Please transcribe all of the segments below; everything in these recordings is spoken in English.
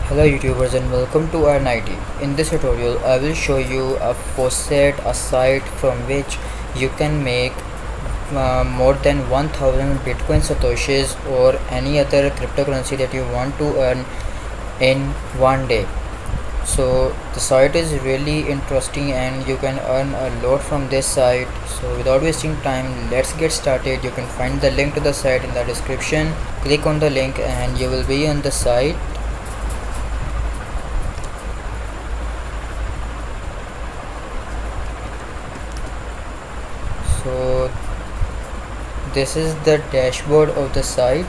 Hello YouTubers and welcome to R90. In this tutorial I will show you a faucet, a site from which you can make more than 1000 Bitcoin Satoshis or any other cryptocurrency that you want to earn in one day. So the site is really interesting and you can earn a lot from this site. So without wasting time, let's get started. You can find the link to the site in the description. Click on the link and you will be on the site. So this is the dashboard of the site.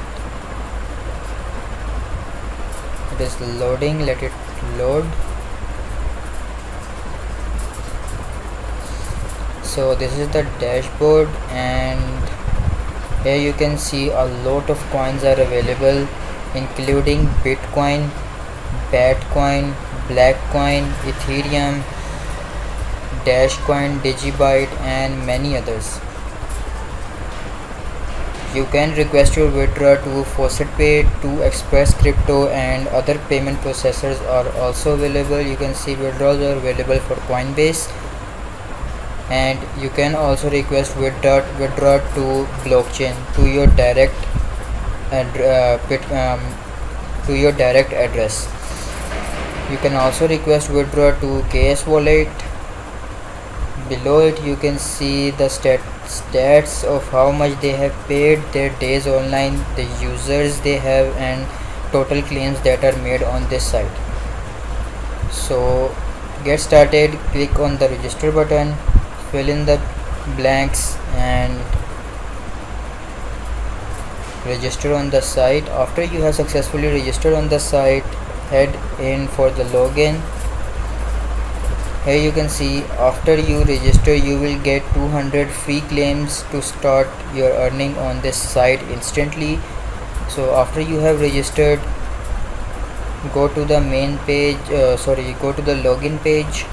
It is loading, let it load. So this is the dashboard and here you can see a lot of coins are available, including Bitcoin, Batcoin, Blackcoin, Ethereum, Dashcoin, Digibyte and many others. You can request your withdrawal to FaucetPay, to Express Crypto and other payment processors are also available. You can see withdrawals are available for Coinbase and you can also request withdraw to blockchain to your direct address. You can also request withdraw to KS Wallet. Below it you can see the stats of how much they have paid, their days online, the users they have and total claims that are made on this site. So get started, click on the register button, fill in the blanks and register on the site. After you have successfully registered on the site, head in for the login. Here you can see after you register you will get 200 free claims to start your earning on this site instantly. So after you have registered, go to the main page, go to the login page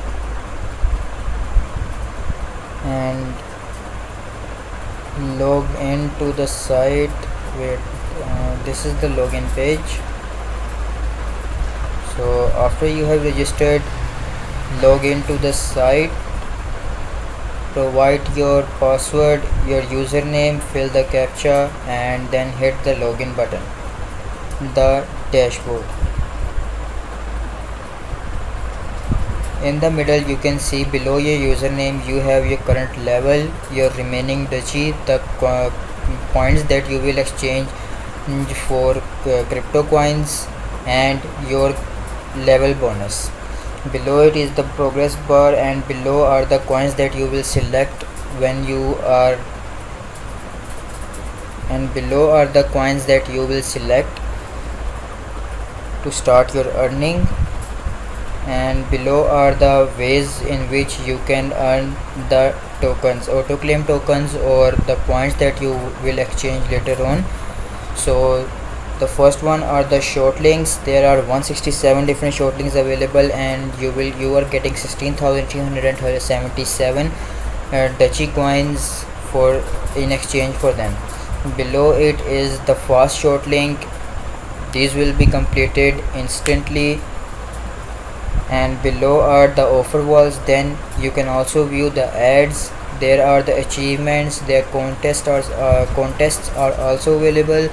and log into the site. This is the login page. So after you have registered, log into the site, provide your password, your username, fill the captcha and then hit the login button. The dashboard. In the middle you can see below your username you have your current level, your remaining duchy, the points that you will exchange for crypto coins and your level bonus. Below it is the progress bar and below are the coins that you will select when you are to start your earning, and below are the ways in which you can earn the tokens, auto claim tokens or the points that you will exchange later on. So the first one are the short links. There are 167 different short links available and you are getting 16,377 duchy coins for in exchange for them. Below it is the fast short link. These will be completed instantly, and below are the offer walls. Then you can also view the ads. There are the achievements. Their contests are also available.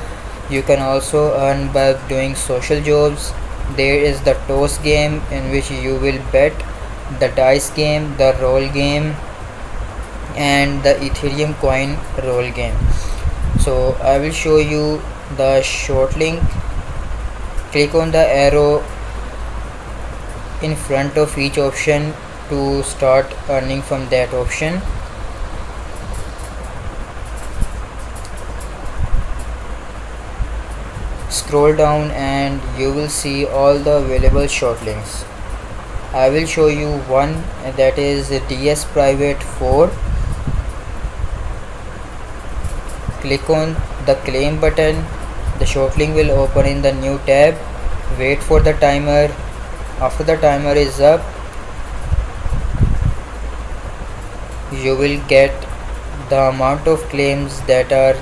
You can also earn by doing social jobs. There is the toss game in which you will bet, the dice game, the roll game and the Ethereum coin roll game. So I will show you the short link. Click on the arrow in front of each option to start earning from that option. Scroll down and you will see all the available short links. I will show you one, that is DS Private 4. Click on the claim button. The short link will open in the new tab. Wait for the timer. After the timer is up, you will get the amount of claims that are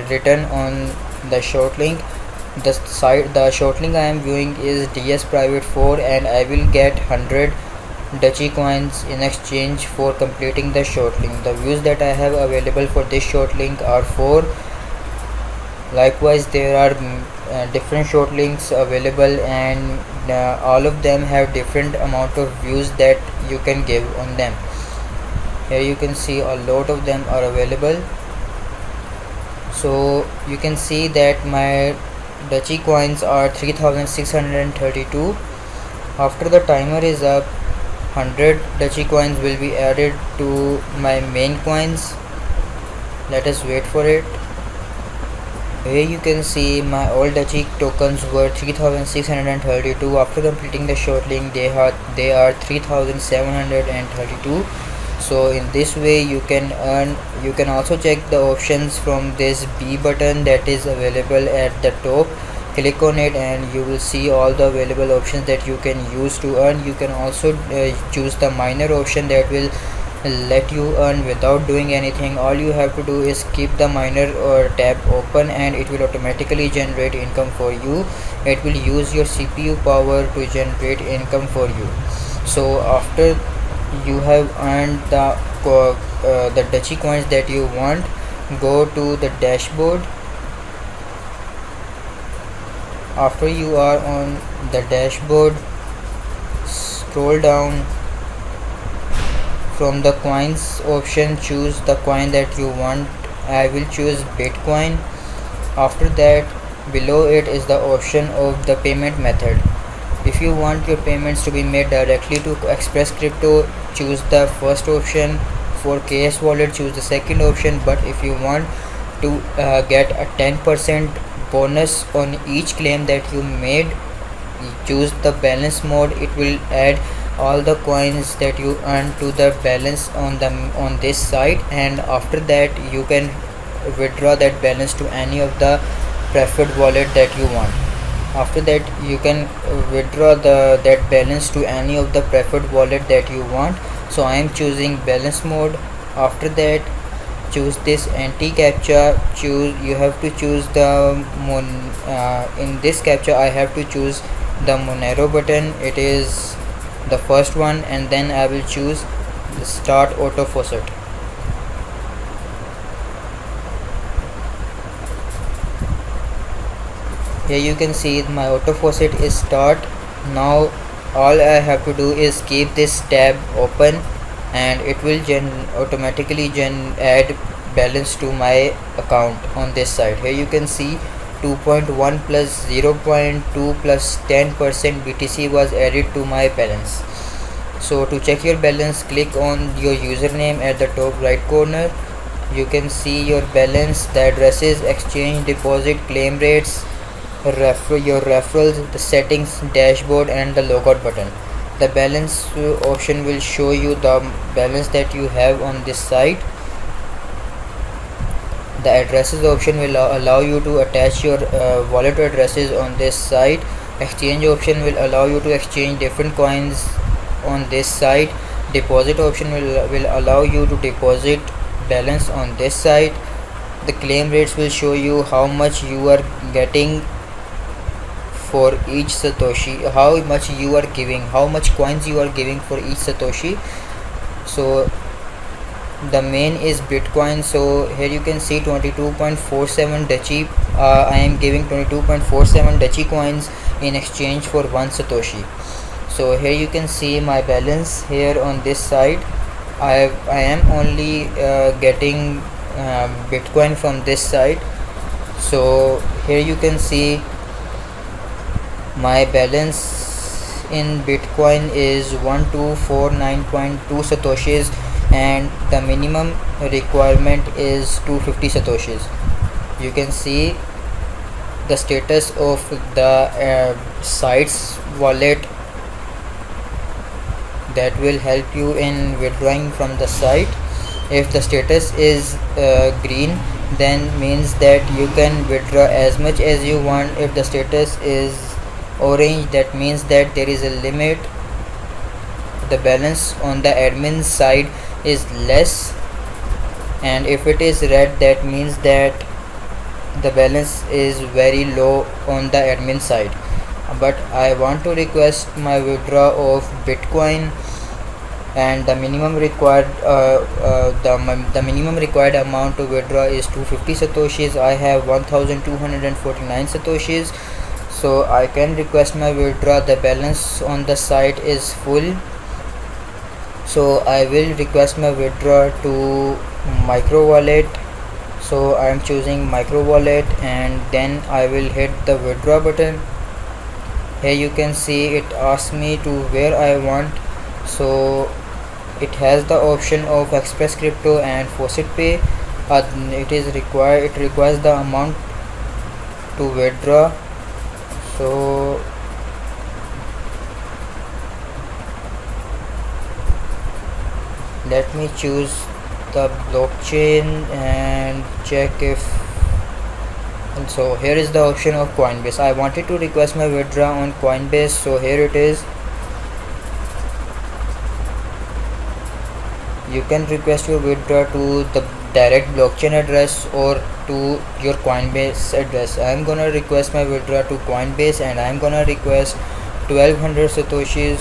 written on the short link. The short link I am viewing is DS private 4, and I will get 100 Dutchy coins in exchange for completing the short link. The views that I have available for this short link are 4. Likewise, there are different short links available, and all of them have different amount of views that you can give on them. Here you can see a lot of them are available. So you can see that my Dutchy coins are 3632. After the timer is up, 100 Dutchy coins will be added to my main coins. Let us wait for it. Here you can see my all Dutchy tokens were 3632. After completing the short link, they are 3732. So in this way you can earn. You can also check the options from this B button that is available at the top. Click on it and you will see all the available options that you can use to earn. You can also choose the miner option that will let you earn without doing anything. All you have to do is keep the miner or tab open and it will automatically generate income for you. It will use your CPU power to generate income for you. So after you have earned the Dutchy coins that you want, go to the dashboard. After you are on the dashboard, scroll down. From the coins option, choose the coin that you want. I will choose Bitcoin. After that, below it is the option of the payment method. If you want your payments to be made directly to Express Crypto, choose the first option. For KS Wallet, choose the second option. But if you want to get a 10% bonus on each claim that you made, choose the balance mode. It will add all the coins that you earn to the balance on this site, and after that you can withdraw that balance to any of the preferred wallet that you want. After that you can withdraw that balance to any of the preferred wallet that you want. So I am choosing balance mode. After that, choose this anti-captcha. You have to choose the in this captcha I have to choose the Monero button. It is the first one, and then I will choose the start auto faucet. Here you can see my auto faucet is start. Now all I have to do is keep this tab open and it will automatically add balance to my account on this side. Here you can see 2.1 plus 0.2 plus 10% BTC was added to my balance. So to check your balance, click on your username at the top right corner. You can see your balance, the addresses, exchange, deposit, claim rates, your referrals, the settings, dashboard, and the logout button. The balance option will show you the balance that you have on this site. The addresses option will allow you to attach your wallet addresses on this site. Exchange option will allow you to exchange different coins on this site. Deposit option will allow you to deposit balance on this site. The claim rates will show you how much you are getting for each Satoshi, how much you are giving, how much coins you are giving for each Satoshi. So the main is Bitcoin. So here you can see 22.47 Dutchy. I am giving 22.47 Dutchy coins in exchange for 1 Satoshi. So here you can see my balance here on this side. I am only getting Bitcoin from this side. So here you can see my balance in Bitcoin is 1249.2 Satoshis, and the minimum requirement is 250 Satoshis. You can see the status of the site's wallet that will help you in withdrawing from the site. If the status is green, then means that you can withdraw as much as you want. If the status is orange, that means that there is a limit. The balance on the admin side is less, and if it is red, that means that the balance is very low on the admin side, but I want to request my withdraw of Bitcoin, and the minimum required the minimum required amount to withdraw is 250 satoshis. I have 1249 satoshis, so I can request my withdraw. The balance on the site is full, so I will request my withdraw to micro wallet. So I am choosing micro wallet, and then I will hit the withdraw button. Here you can see it asks me to where I want, so it has the option of Express Crypto and Faucet Pay. It requires the amount to withdraw, so let me choose the blockchain and check if. And so here is the option of Coinbase. I wanted to request my withdraw on Coinbase, so here it is. You can request your withdraw to the direct blockchain address or to your Coinbase address. I am gonna request my withdraw to Coinbase, and I am gonna request 1200 satoshis.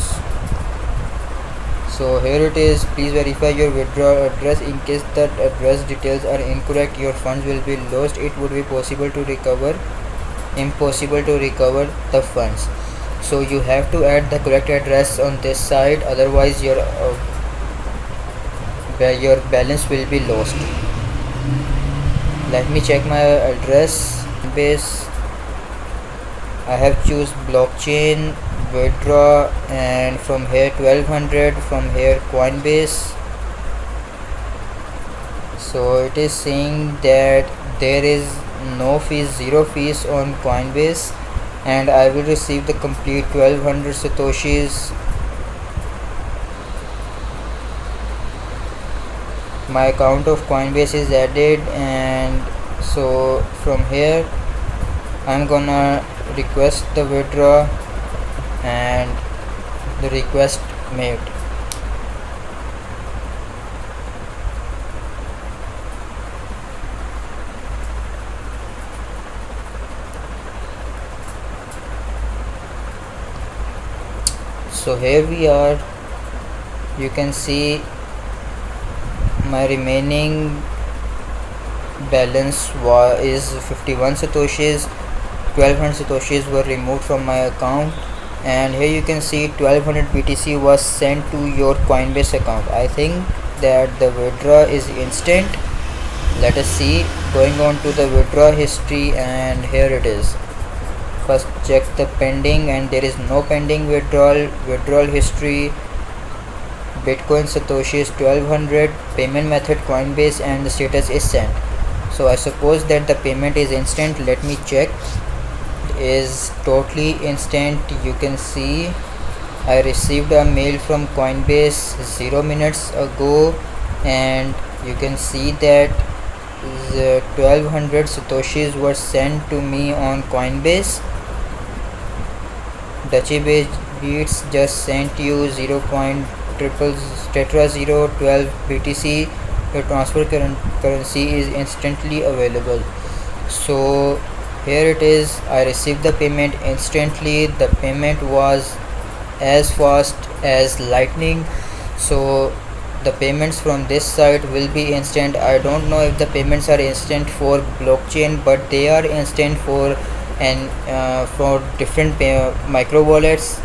So here it is. Please verify your withdrawal address. In case the address details are incorrect, your funds will be lost. It would be impossible to recover the funds. So you have to add the correct address on this side, otherwise your balance will be lost. Let me check my address. Base, I have choose blockchain, withdraw, and from here 1200, from here Coinbase. So it is saying that there is no fees, zero fees on Coinbase, and I will receive the complete 1200 satoshis. My account of Coinbase is added, and so from here I'm gonna request the withdraw, and the request made. So here we are. You can see my remaining balance is 51 satoshis. 1200 satoshis were removed from my account, and here you can see 1200 BTC was sent to your Coinbase account. I think that the withdraw is instant. Let us see. Going on to the withdraw history, and here it is. First check the pending, and there is no pending withdrawal history. Bitcoin satoshis 1200, payment method Coinbase, and the status is sent. So I suppose that the payment is instant. Let me check. It is totally instant. You can see I received a mail from Coinbase 0 minutes ago, and you can see that the 1200 satoshis were sent to me on Coinbase. Dutchy Beats just sent you 0.00012 BTC. Your transfer currency is instantly available. So here it is. I received the payment instantly. The payment was as fast as lightning. So the payments from this site will be instant. I don't know if the payments are instant for blockchain, but they are instant for different micro wallets,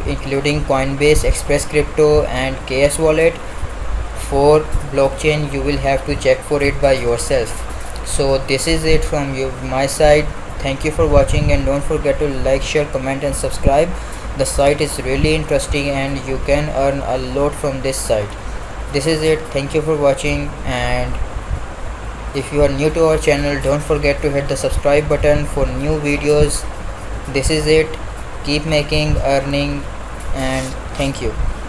including Coinbase, Express Crypto, and KS Wallet. For blockchain, you will have to check for it by yourself. So this is it from my side. Thank you for watching, and don't forget to like, share, comment, and subscribe. The site is really interesting, and you can earn a lot from this site. This is it. Thank you for watching, and if you are new to our channel, don't forget to hit the subscribe button for new videos. This is it. Keep making, earning, and thank you.